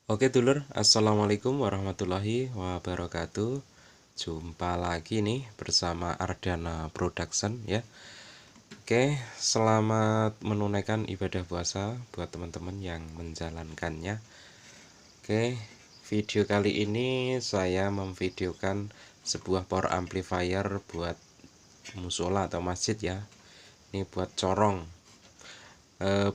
Oke dulur, assalamualaikum warahmatullahi wabarakatuh. Jumpa lagi nih bersama Ardana Production ya. Oke, selamat menunaikan ibadah puasa buat teman-teman yang menjalankannya. Oke, video kali ini saya memvideokan sebuah power amplifier buat musola atau masjid ya. Ini buat corong.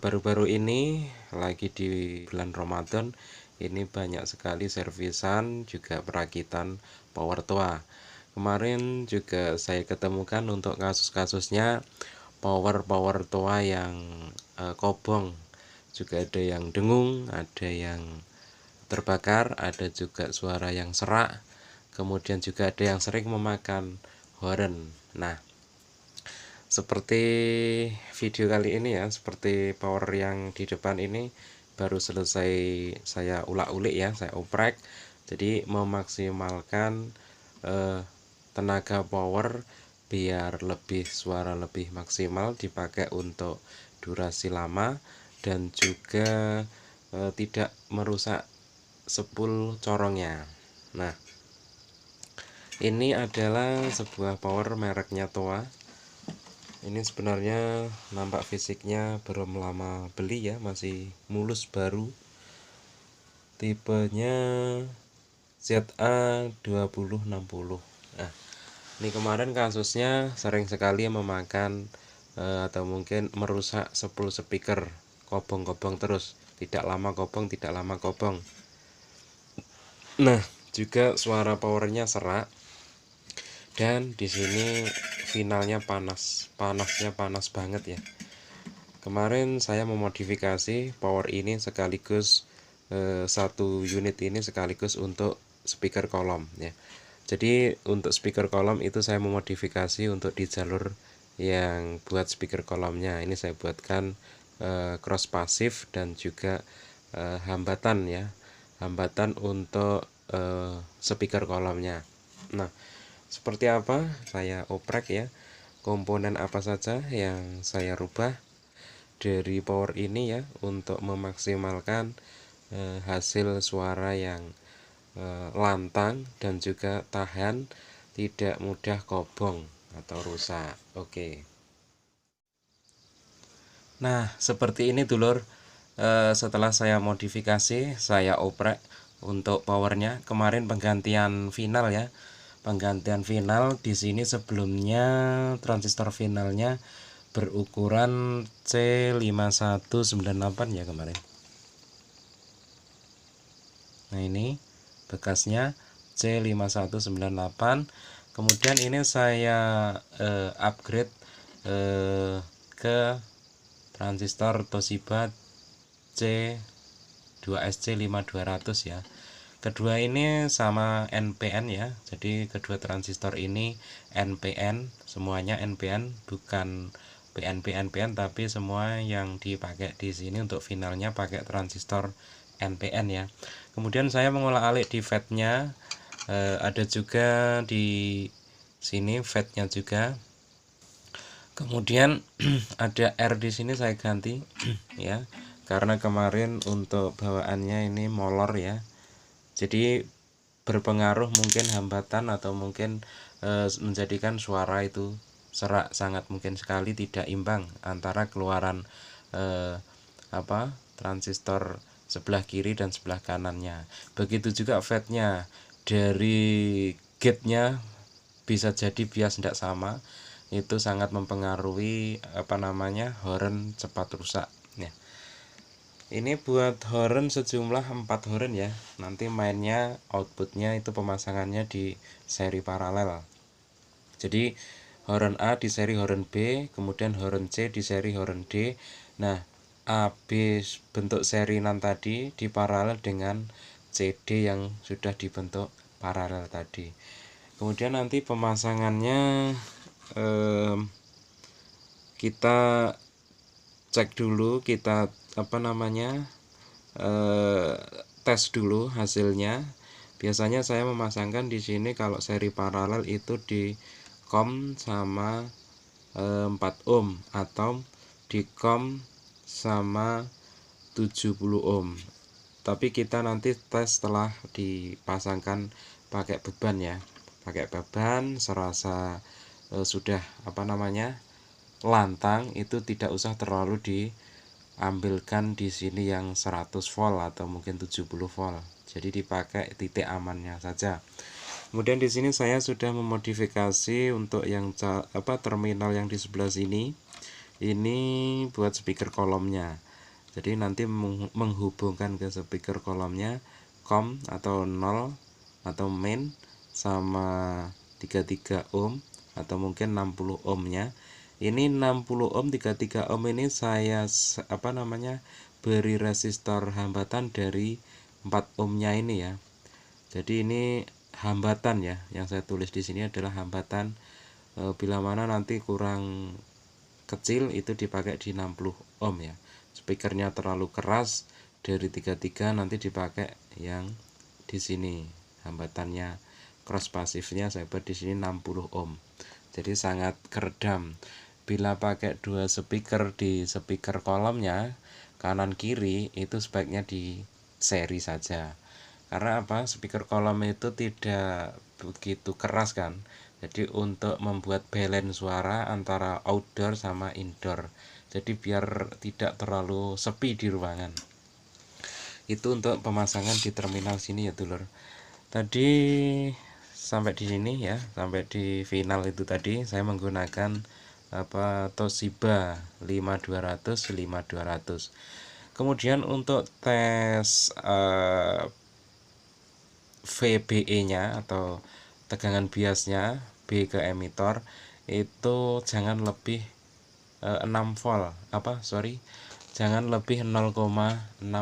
Baru-baru ini lagi di bulan Ramadan ini banyak sekali servisan juga perakitan power toa. Kemarin juga saya ketemukan untuk kasus-kasusnya power toa yang kobong, juga ada yang dengung, ada yang terbakar, ada juga suara yang serak, kemudian juga ada yang sering memakan horn. Nah, seperti video kali ini ya, seperti power yang di depan ini baru selesai saya ulak-ulik ya, saya oprek. Jadi memaksimalkan tenaga power biar lebih suara lebih maksimal dipakai untuk durasi lama dan juga tidak merusak sepul corongnya. Nah, ini adalah sebuah power mereknya Toa. Ini sebenarnya nampak fisiknya belum lama beli ya, masih mulus baru. Tipenya ZA2060. Nah, ini kemarin kasusnya sering sekali memakan atau mungkin merusak sepul speaker, kobong-kobong terus, tidak lama kobong, tidak lama kobong. Nah, juga suara powernya serak dan di sini finalnya panasnya panas banget ya. Kemarin saya memodifikasi power ini sekaligus satu unit ini sekaligus untuk speaker kolom ya. Jadi untuk speaker kolom itu saya memodifikasi untuk di jalur yang buat speaker kolomnya. Ini saya buatkan cross pasif dan juga hambatan ya. Hambatan untuk speaker kolomnya. Nah, seperti apa? Saya oprek ya. Komponen apa saja yang saya rubah dari power ini ya untuk memaksimalkan hasil suara yang lantang dan juga tahan, tidak mudah kobong atau rusak. Oke. Nah, seperti ini dulur. Setelah saya modifikasi, saya oprek untuk powernya. Kemarin penggantian final ya. Penggantian final di sini sebelumnya transistor finalnya berukuran C5198 ya kemarin. Nah, ini bekasnya C5198. Kemudian ini saya upgrade ke transistor Toshiba C2SC5200 ya. Kedua ini sama NPN ya. Jadi kedua transistor ini NPN, semuanya NPN, bukan PNP tapi semua yang dipakai di sini untuk finalnya pakai transistor NPN ya. Kemudian saya mengolah-alik di FET-nya, ada juga di sini FET-nya juga. Kemudian ada R di sini saya ganti ya, karena kemarin untuk bawaannya ini molor ya. Jadi berpengaruh mungkin hambatan atau mungkin menjadikan suara itu serak, sangat mungkin sekali tidak imbang antara keluaran transistor sebelah kiri dan sebelah kanannya. Begitu juga FET-nya, dari gate-nya bisa jadi bias tidak sama, itu sangat mempengaruhi horn cepat rusak ya. Ini buat horn sejumlah 4 horn ya. Nanti mainnya outputnya itu pemasangannya di seri paralel. Jadi horn A di seri horn B, kemudian horn C di seri horn D. Nah, A, B bentuk serinan tadi di paralel dengan CD yang sudah dibentuk paralel tadi. Kemudian nanti pemasangannya kita cek dulu, kita tes dulu hasilnya. Biasanya saya memasangkan di sini kalau seri paralel itu di COM sama 4 ohm atau di COM sama 70 ohm. tapi kita nanti tes setelah dipasangkan pakai beban ya, pakai beban serasa sudah lantang, itu tidak usah terlalu diambilkan di sini yang 100 volt atau mungkin 70 volt, jadi dipakai titik amannya saja. Kemudian di sini saya sudah memodifikasi untuk yang terminal yang di sebelah sini, ini buat speaker kolomnya. Jadi nanti menghubungkan ke speaker kolomnya COM atau 0 atau main sama 33 ohm atau mungkin 60 ohmnya. Ini 60 ohm 33 ohm ini saya beri resistor hambatan dari 4 ohmnya ini ya. Jadi ini hambatan ya, yang saya tulis di sini adalah hambatan. Bila mana nanti kurang kecil itu dipakai di 60 ohm ya. Speakernya terlalu keras dari 33 nanti dipakai yang di sini hambatannya, cross pasifnya saya buat di sini 60 ohm. Jadi sangat keredam. Bila pakai dua speaker di speaker kolomnya kanan kiri itu sebaiknya di seri saja. Karena apa? Speaker kolom itu tidak begitu keras kan. Jadi untuk membuat balance suara antara outdoor sama indoor, jadi biar tidak terlalu sepi di ruangan. Itu untuk pemasangan di terminal sini ya dulur. Tadi sampai di sini ya, sampai di final itu tadi saya menggunakan Toshiba 5200 5200. Kemudian untuk tes VBE-nya atau tegangan biasnya B ke emitor itu jangan lebih 6 volt jangan lebih 0,6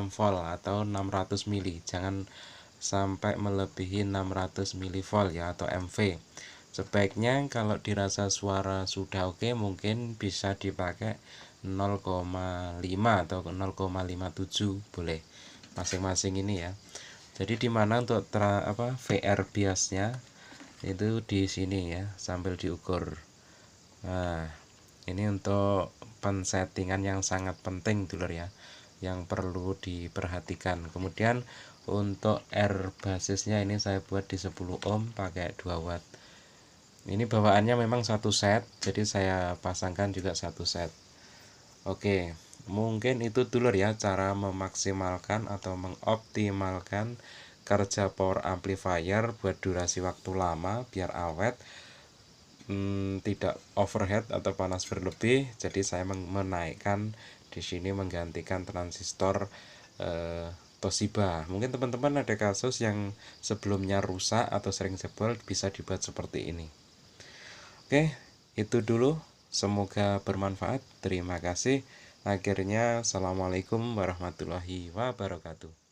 volt atau 600 mili, jangan sampai melebihi 600 mV ya atau MV. Sebaiknya kalau dirasa suara sudah oke, mungkin bisa dipakai 0,5 atau 0,57 boleh masing-masing ini ya. Jadi dimana untuk VR biasnya itu di sini ya, sambil diukur. Nah, ini untuk pensettingan yang sangat penting dulur ya, yang perlu diperhatikan. Kemudian untuk R basisnya ini saya buat di 10 ohm pakai 2 watt. Ini bawaannya memang satu set, jadi saya pasangkan juga satu set. Oke, mungkin itu dulur ya cara memaksimalkan atau mengoptimalkan kerja power amplifier buat durasi waktu lama biar awet, tidak overhead atau panas berlebih. Jadi saya menaikkan di sini menggantikan transistor Toshiba. Mungkin teman-teman ada kasus yang sebelumnya rusak atau sering jebol, bisa dibuat seperti ini. Oke, itu dulu. Semoga bermanfaat. Terima kasih. Akhirnya, assalamualaikum warahmatullahi wabarakatuh.